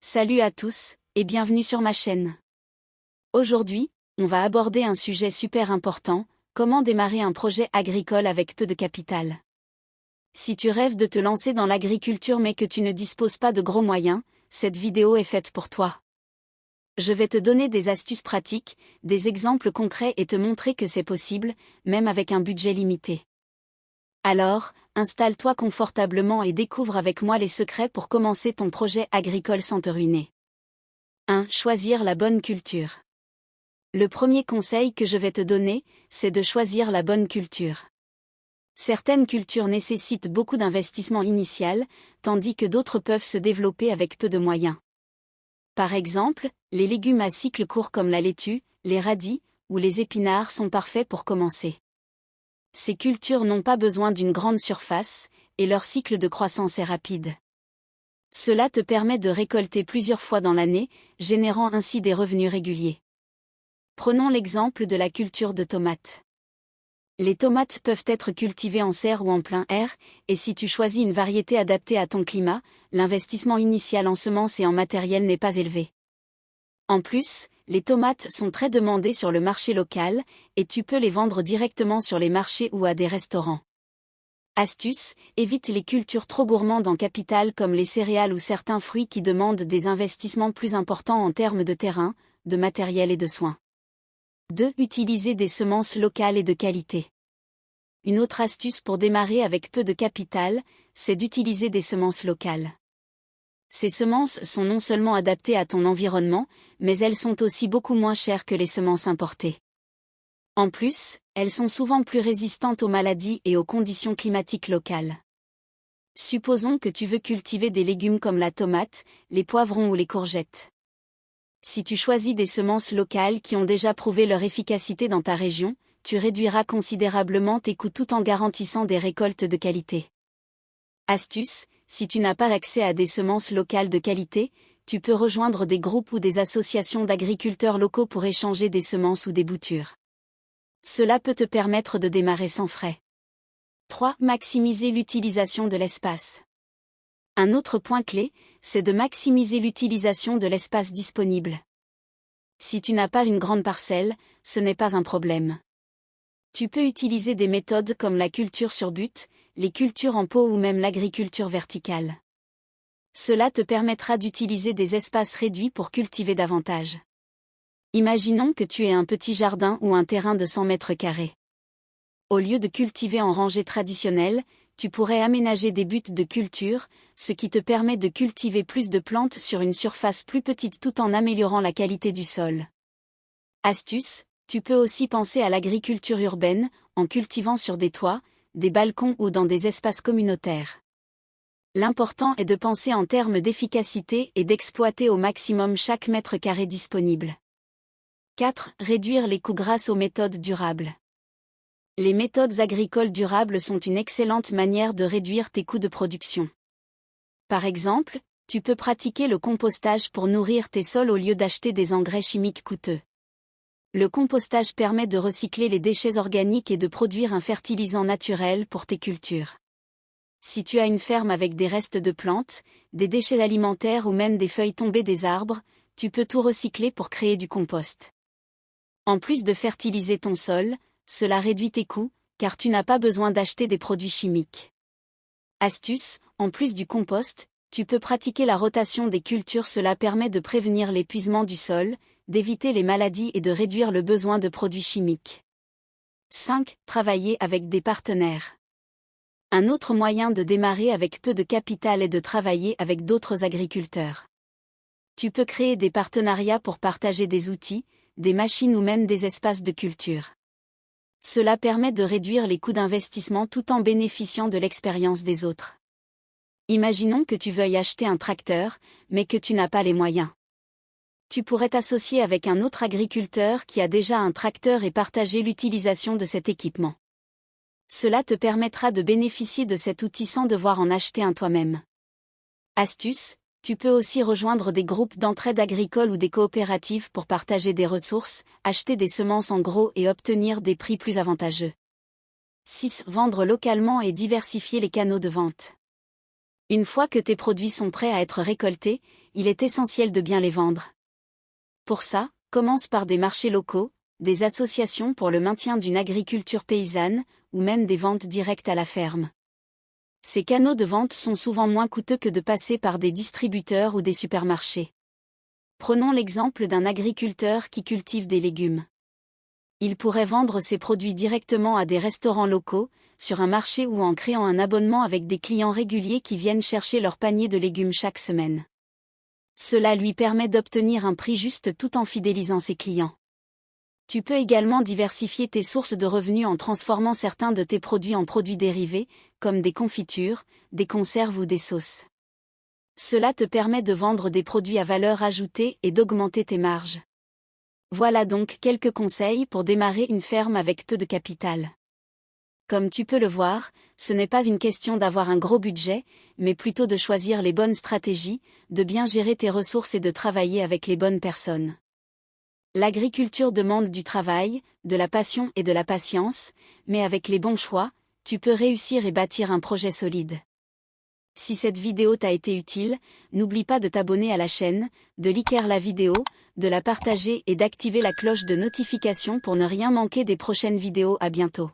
Salut à tous, et bienvenue sur ma chaîne. Aujourd'hui, on va aborder un sujet super important, comment démarrer un projet agricole avec peu de capital. Si tu rêves de te lancer dans l'agriculture mais que tu ne disposes pas de gros moyens, cette vidéo est faite pour toi. Je vais te donner des astuces pratiques, des exemples concrets et te montrer que c'est possible, même avec un budget limité. Alors, installe-toi confortablement et découvre avec moi les secrets pour commencer ton projet agricole sans te ruiner. 1. Choisir la bonne culture. Le premier conseil que je vais te donner, c'est de choisir la bonne culture. Certaines cultures nécessitent beaucoup d'investissement initial, tandis que d'autres peuvent se développer avec peu de moyens. Par exemple, les légumes à cycle court comme la laitue, les radis, ou les épinards sont parfaits pour commencer. Ces cultures n'ont pas besoin d'une grande surface, et leur cycle de croissance est rapide. Cela te permet de récolter plusieurs fois dans l'année, générant ainsi des revenus réguliers. Prenons l'exemple de la culture de tomates. Les tomates peuvent être cultivées en serre ou en plein air, et si tu choisis une variété adaptée à ton climat, l'investissement initial en semences et en matériel n'est pas élevé. En plus, les tomates sont très demandées sur le marché local, et tu peux les vendre directement sur les marchés ou à des restaurants. Astuce, évite les cultures trop gourmandes en capital comme les céréales ou certains fruits qui demandent des investissements plus importants en termes de terrain, de matériel et de soins. 2. Utiliser des semences locales et de qualité. Une autre astuce pour démarrer avec peu de capital, c'est d'utiliser des semences locales. Ces semences sont non seulement adaptées à ton environnement, mais elles sont aussi beaucoup moins chères que les semences importées. En plus, elles sont souvent plus résistantes aux maladies et aux conditions climatiques locales. Supposons que tu veux cultiver des légumes comme la tomate, les poivrons ou les courgettes. Si tu choisis des semences locales qui ont déjà prouvé leur efficacité dans ta région, tu réduiras considérablement tes coûts tout en garantissant des récoltes de qualité. Astuce, si tu n'as pas accès à des semences locales de qualité, tu peux rejoindre des groupes ou des associations d'agriculteurs locaux pour échanger des semences ou des boutures. Cela peut te permettre de démarrer sans frais. 3. Maximiser l'utilisation de l'espace. Un autre point clé, c'est de maximiser l'utilisation de l'espace disponible. Si tu n'as pas une grande parcelle, ce n'est pas un problème. Tu peux utiliser des méthodes comme la culture sur butte, les cultures en pot ou même l'agriculture verticale. Cela te permettra d'utiliser des espaces réduits pour cultiver davantage. Imaginons que tu aies un petit jardin ou un terrain de 100 mètres carrés. Au lieu de cultiver en rangée traditionnelle, tu pourrais aménager des buttes de culture, ce qui te permet de cultiver plus de plantes sur une surface plus petite tout en améliorant la qualité du sol. Astuce, tu peux aussi penser à l'agriculture urbaine, en cultivant sur des toits, des balcons ou dans des espaces communautaires. L'important est de penser en termes d'efficacité et d'exploiter au maximum chaque mètre carré disponible. 4. Réduire les coûts grâce aux méthodes durables. Les méthodes agricoles durables sont une excellente manière de réduire tes coûts de production. Par exemple, tu peux pratiquer le compostage pour nourrir tes sols au lieu d'acheter des engrais chimiques coûteux. Le compostage permet de recycler les déchets organiques et de produire un fertilisant naturel pour tes cultures. Si tu as une ferme avec des restes de plantes, des déchets alimentaires ou même des feuilles tombées des arbres, tu peux tout recycler pour créer du compost. En plus de fertiliser ton sol, cela réduit tes coûts, car tu n'as pas besoin d'acheter des produits chimiques. Astuce, en plus du compost, tu peux pratiquer la rotation des cultures. Cela permet de prévenir l'épuisement du sol, d'éviter les maladies et de réduire le besoin de produits chimiques. 5. Travailler avec des partenaires. Un autre moyen de démarrer avec peu de capital est de travailler avec d'autres agriculteurs. Tu peux créer des partenariats pour partager des outils, des machines ou même des espaces de culture. Cela permet de réduire les coûts d'investissement tout en bénéficiant de l'expérience des autres. Imaginons que tu veuilles acheter un tracteur, mais que tu n'as pas les moyens. Tu pourrais t'associer avec un autre agriculteur qui a déjà un tracteur et partager l'utilisation de cet équipement. Cela te permettra de bénéficier de cet outil sans devoir en acheter un toi-même. Astuce, tu peux aussi rejoindre des groupes d'entraide agricole ou des coopératives pour partager des ressources, acheter des semences en gros et obtenir des prix plus avantageux. 6. Vendre localement et diversifier les canaux de vente. Une fois que tes produits sont prêts à être récoltés, il est essentiel de bien les vendre. Pour ça, commence par des marchés locaux, des associations pour le maintien d'une agriculture paysanne, ou même des ventes directes à la ferme. Ces canaux de vente sont souvent moins coûteux que de passer par des distributeurs ou des supermarchés. Prenons l'exemple d'un agriculteur qui cultive des légumes. Il pourrait vendre ses produits directement à des restaurants locaux, sur un marché ou en créant un abonnement avec des clients réguliers qui viennent chercher leur panier de légumes chaque semaine. Cela lui permet d'obtenir un prix juste tout en fidélisant ses clients. Tu peux également diversifier tes sources de revenus en transformant certains de tes produits en produits dérivés, comme des confitures, des conserves ou des sauces. Cela te permet de vendre des produits à valeur ajoutée et d'augmenter tes marges. Voilà donc quelques conseils pour démarrer une ferme avec peu de capital. Comme tu peux le voir, ce n'est pas une question d'avoir un gros budget, mais plutôt de choisir les bonnes stratégies, de bien gérer tes ressources et de travailler avec les bonnes personnes. L'agriculture demande du travail, de la passion et de la patience, mais avec les bons choix, tu peux réussir et bâtir un projet solide. Si cette vidéo t'a été utile, n'oublie pas de t'abonner à la chaîne, de liker la vidéo, de la partager et d'activer la cloche de notification pour ne rien manquer des prochaines vidéos. À bientôt.